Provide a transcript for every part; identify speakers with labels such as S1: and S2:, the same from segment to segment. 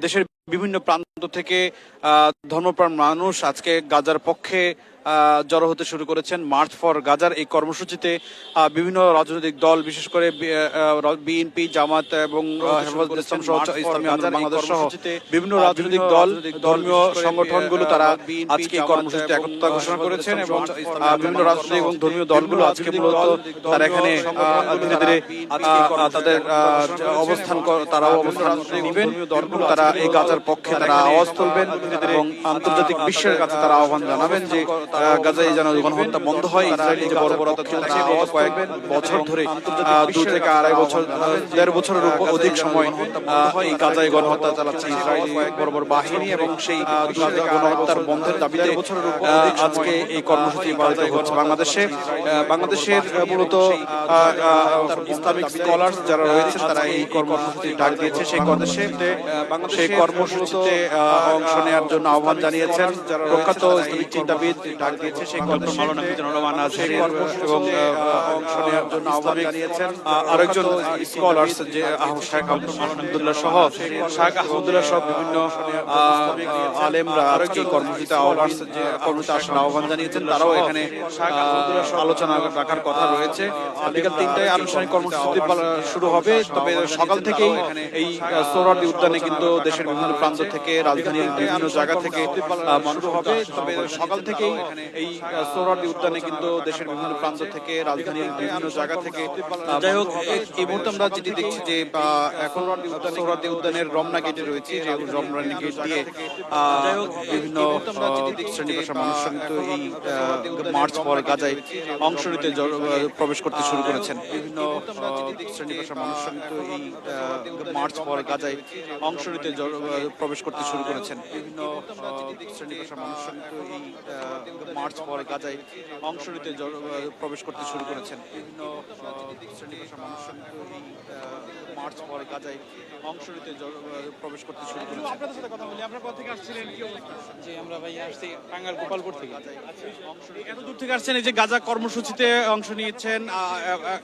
S1: দেশের বিভিন্ন প্রান্ত থেকে ধর্মপ্রাণ মানুষ আজকে গাজার পক্ষে জড়ো হতে শুরু করেছেন। মার্চ ফর গাজার এই কর্মসূচিতে বিভিন্ন রাজনৈতিক দল, বিশেষ করে বিএনপি, জামাত এবং হেফাজতুল ইসলাম সহ ইসলামী আন্দোলন বাংলাদেশ সহ বিভিন্ন রাজনৈতিক দল, ধর্মীয় সংগঠনগুলো তারা আজকে এই কর্মসূচিতে একত্রতা ঘোষণা করেছেন এবং বিভিন্ন রাজনৈতিক এবং ধর্মীয় দলগুলো আজকে মূলত তারা এখানে ধীরে ধীরে তাদের তারাও অবস্থান নেবেন। তারা এই গাজার পক্ষে তারা আওয়াজ তুলবেন এবং আন্তর্জাতিক বিশ্বের কাছে তারা আহ্বান জানাবেন যে গাজায় যেন গণহত্যা বন্ধ হয়। ইসরায়েলি যে বর্বরতা চলছে কয়েক বছর ধরে, 2 থেকে 2.5 বছর, 1.5 বছরের অধিক সময় এই গাজায় গণহত্যা চালাচ্ছে ইসরায়েলি বর্বর বাহিনী এবং সেই গণহত্যার বন্ধের দাবিতে আজকে এই কর্মসূচি পালিত হচ্ছে বাংলাদেশের মূলত ইসলামিক স্কলার্স যারা রয়েছেন তারা এই কর্মসূচি ডাক দিয়েছে। সেই কর্মসূচিতে অংশ নেওয়ার জন্য আহ্বান জানিয়েছেন প্রখ্যাত ইসলামিক চিন্তাবিদ ডাক দিয়েছে সেই এবং অংশ নেওয়ার জন্য আহ্বান জানিয়েছেন আরেকজন স্কলার্স যে শেখ আহমদুল্লাহ সহ বিভিন্ন আলেমরা এই কর্মসূচিতে আহ্বান জানিয়েছেন। তারাও এখানে আলোচনা রাখার কথা রয়েছে। বিকাল 3টায় আনুষ্ঠানিক কর্মসূচি শুরু হবে। তবে সকাল থেকেই এই সোহরাওয়ার্দী উদ্যানে কিন্তু দেশের বিভিন্ন প্রান্ত থেকে, রাজধানীর বিভিন্ন জায়গা থেকে শুরু হবে। তবে সকাল থেকেই এই সোহরাওয়ার্দী উদ্যানে কিন্তু দেশের বিভিন্ন প্রান্ত থেকে, রাজধানীর বিভিন্ন জায়গা থেকে, যাই হোক এই মুহূর্তে আমরা যেটি দেখছি যে এখন সোহরাওয়ার্দী উদ্যানের রমনা গেটে রয়েছে, যে রমনা গেট দিয়ে বিভিন্ন শ্রেণী পেশার মানুষ কিন্তু এই মার্চ ফর গাজায় অংশ নিতে প্রবেশ করতে শুরু করেছেন। বিভিন্ন শ্রেণী পেশার মানুষ কিন্তু এই মার্চ ফর গাজায় অংশ নিতে প্রবেশ করতে শুরু করেছেন। বিভিন্ন শ্রেণী পেশার মানুষ কিন্তু এই মার্চ ফর গাজায় অংশ নিতে প্রবেশ করতে শুরু করেছেন। বিভিন্ন শ্রেণী পেশার মানুষ কিন্তু এই মার্চ ফর গাজায় অংশ নিতে প্রবেশ করতে শুরু করেছেন। আপনাদের সাথে কথা বলি, আপনারা কোথা থেকে আসছিলেন? কি অবস্থা?
S2: জি, আমরা ভাই আসছি টাঙ্গাইল গোপালপুর থেকে।
S1: এত দূর থেকে আসছেন, এই যে গাজা কর্মসূচিতে অংশ নিয়েছেন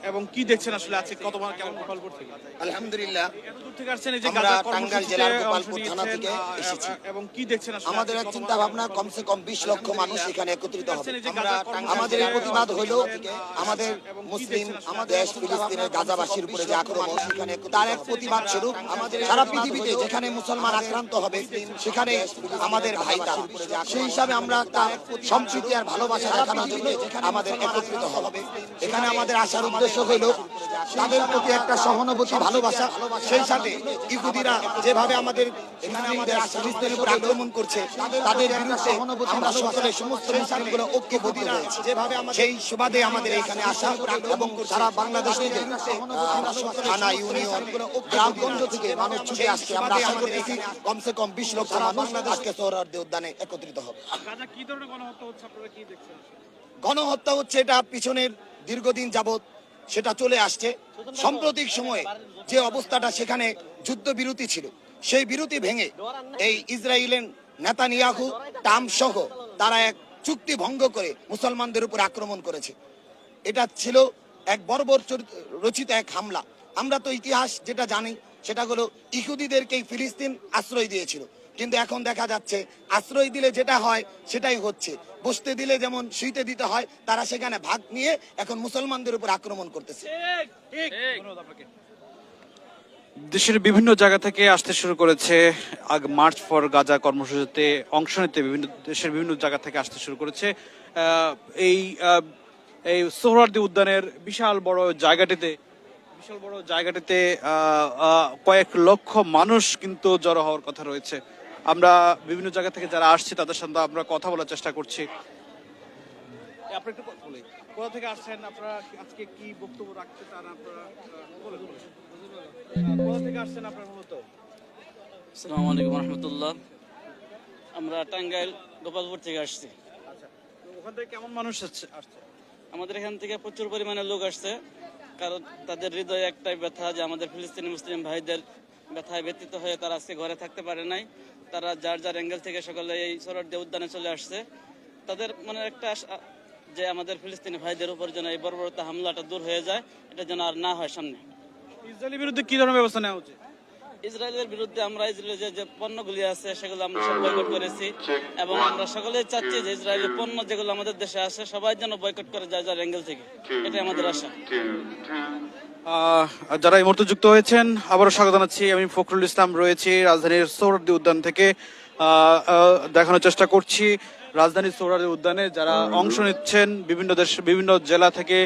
S1: এবং কি দেখছেন আসলে আজকে কতবার কেমন? গোপালপুর থেকে
S3: আলহামদুলিল্লাহ,
S1: এত দূর থেকে আসছেন, এই যে
S3: আমরা টাঙ্গাইল জেলার গোপালপুর থানা থেকে এসেছি
S1: এবং কি দেখছেন আসলে?
S3: আমাদের এক চিন্তা ভাবনা, কমসে কম 20 লক্ষ মানুষ এখানে একত্রিত হবে। আমাদের এই প্রতিবাদ হলো আমাদের মুসলিম দেশ ফিলিস্তিনের গাজাবাসীর উপরে যে আক্রমণ, সেখানে তার এক প্রতিবাদ স্বরূপ আমাদের সারা পৃথিবীতে যেখানে মুসলমান আক্রান্ত হবে সেখানে আমাদের ভাই তারা, সেই হিসাবে আমরা একটা সম্প্রীতি আর ভালোবাসা দেখানোর জন্য আমাদের একত্রিত হবে। এখানে আমাদের আসার উদ্দেশ্য হলো তাদের প্রতি একটা সহানুভূতি, ভালোবাসা। সেই সাথে ইহুদিরা যেভাবে আমাদের এখানে আমাদের ফিলিস্তিনের উপর আক্রমণ করছে, তাদের বিরুদ্ধে আমরা সকলে সমস্ত মুসলিমগুলো ঐক্যবদ্ধ হয়েছে। সেই সুবাদে আমাদের এখানে আসা এবং সারা বাংলাদেশ থেকে থানা, ইউনিয়ন, গ্রামগঞ্জ থেকে মানুষ ছুটে আসছে। আমরা আশা করতেছি কমসে কম 20 লক্ষ মানুষ আজকে সোহরাওয়ার্দী উদ্যানে একত্রিত হবে।
S1: কি ধরনের গণহত্যা হচ্ছে, আপনারা কি দেখছেন?
S3: গণহত্যা হচ্ছে, এটা পিছনের দীর্ঘদিন যাবত সেটা চলে আসছে। সাম্প্রতিক সময়ে যে অবস্থাটা, সেখানে যুদ্ধবিরতি ছিল, সেই বিরতি ভেঙে এই ইসরায়েলের নেতানিয়াহু, ট্রাম্প সহ তারা এক চুক্তি ভঙ্গ করে মুসলমানদের উপর আক্রমণ করেছে। এটা ছিল এক বর্বর রচিত এক হামলা। আমরা তো ইতিহাস যেটা জানি সেটা হলো ইহুদিদেরকেই ফিলিস্তিন আশ্রয় দিয়েছিল, কিন্তু এখন দেখা যাচ্ছে আশ্রয় দিলে যেটা হয় সেটাই হচ্ছে। বসতে দিলে যেমন শুইতে দিতে হয়, তারা সেখানে ভাগ নিয়ে এখন মুসলমানদের উপর আক্রমণ করতেছে।
S1: দেশের বিভিন্ন জায়গা থেকে আসতে শুরু করেছে মার্চ ফর গাজা কর্মসূচিতে অংশ নিতে, দেশের বিভিন্ন জায়গা থেকে আসতে শুরু করেছে। এই সোহরাওয়ার্দী উদ্যানের বিশাল বড় জায়গাটিতে কয়েক লক্ষ মানুষ কিন্তু জড়ো হওয়ার কথা রয়েছে। আমরা বিভিন্ন জায়গা থেকে যারা আসছে তাদের সাথে আমরা কথা বলার চেষ্টা করছি। আপনি একটু কথা বলি, কোথা থেকে আসছেন আপনারা, আজকে কি বক্তব্য রাখতে চান আপনারা? কোথা থেকে আসছেন আপনারা মূলত?
S2: আসসালামু আলাইকুম রহমতুল্লাহ। আমরা টাঙ্গাইল গোপালপুর থেকে আসছি।
S1: আচ্ছা, ওখান থেকে কেমন মানুষ আসছে?
S2: আমাদের এখান থেকে প্রচুর পরিমাণে লোক আসছে, কারণ তাদের হৃদয়ে একটাই ব্যথা যে আমাদের ফিলিস্তিনি মুসলিম ভাইদের ব্যথায় ব্যতীত হয়ে তারা আজকে ঘরে থাকতে পারে নাই। তারা যার যার অ্যাঙ্গেল থেকে সকালে এই সোহরাওয়ার্দী উদ্যানে চলে আসছে। তাদের মনে একটা আশা যে আমাদের ফিলিস্তিনি ভাইদের উপর যেন এই বর্বরতা হামলাটা দূর হয়ে যায়, এটা যেন আর না হয় সামনে।
S1: ইসরায়েলের বিরুদ্ধে কি ধরনের ব্যবস্থা নেওয়া উচিত?
S2: ইসরায়েলের বিরুদ্ধে আমরা ইসরায়েলের যে পণ্যগুলি আছে সেগুলো আমরা সব বয়কট করেছি এবং আমরা সকলেই চাচ্ছি যে ইসরায়েলের পণ্য যেগুলো আমাদের দেশে আসে সবাই যেন বয়কট করে যার যার অ্যাঙ্গেল থেকে, এটাই আমাদের আশা।
S1: যারা এই মুহূর্তে যুক্ত হয়েছেন আবারও স্বাগত জানাচ্ছি। আমি ফখরুল ইসলাম রয়েছি রাজধানীর সোহরাওয়ার্দী উদ্যান থেকে। দেখানোর চেষ্টা করছি রাজধানীর সোহরাওয়ার্দী উদ্যানে যারা অংশ নিচ্ছেন বিভিন্ন দেশ বিভিন্ন জেলা থেকে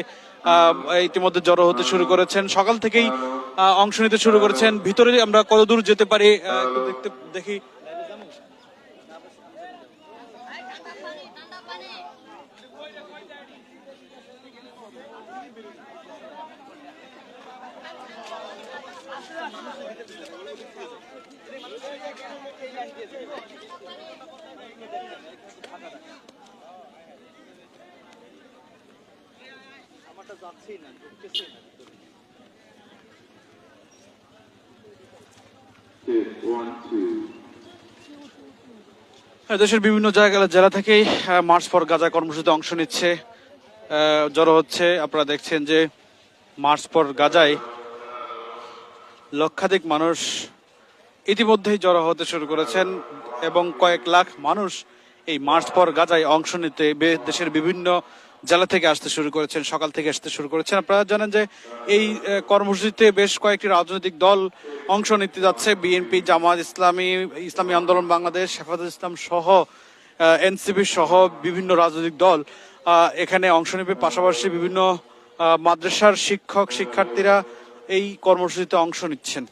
S1: ইতিমধ্যে জড়ো হতে শুরু করেছেন, সকাল থেকেই অংশ নিতে শুরু করেছেন। ভিতরে আমরা কত দূর যেতে পারি একটু দেখি। দেশের বিভিন্ন জেলা থেকেই মার্চ ফর গাজা কর্মসূচিতে অংশ নিচ্ছে, জড়ো হচ্ছে। আপনারা দেখছেন যে মার্চ ফর গাজায় লক্ষাধিক মানুষ ইতিমধ্যেই জড়ো হতে শুরু করেছেন এবং কয়েক লাখ মানুষ এই মার্চ ফর গাজায় অংশ নিতে দেশের বিভিন্ন জেলা থেকে আসতে শুরু করেছেন, সকাল থেকে আসতে শুরু করেছেন। আপনারা জানেন যে এই কর্মসূচিতে বেশ কয়েকটি রাজনৈতিক দল অংশ নিতে যাচ্ছে। বিএনপি, জামাত ইসলামী, ইসলামী আন্দোলন বাংলাদেশ, হেফাজত ইসলাম সহ এনসিপি সহ বিভিন্ন রাজনৈতিক দল এখানে অংশ নেবে। পাশাপাশি বিভিন্ন মাদ্রাসার শিক্ষক শিক্ষার্থীরা এই কর্মসূচিতে অংশ নিচ্ছেন।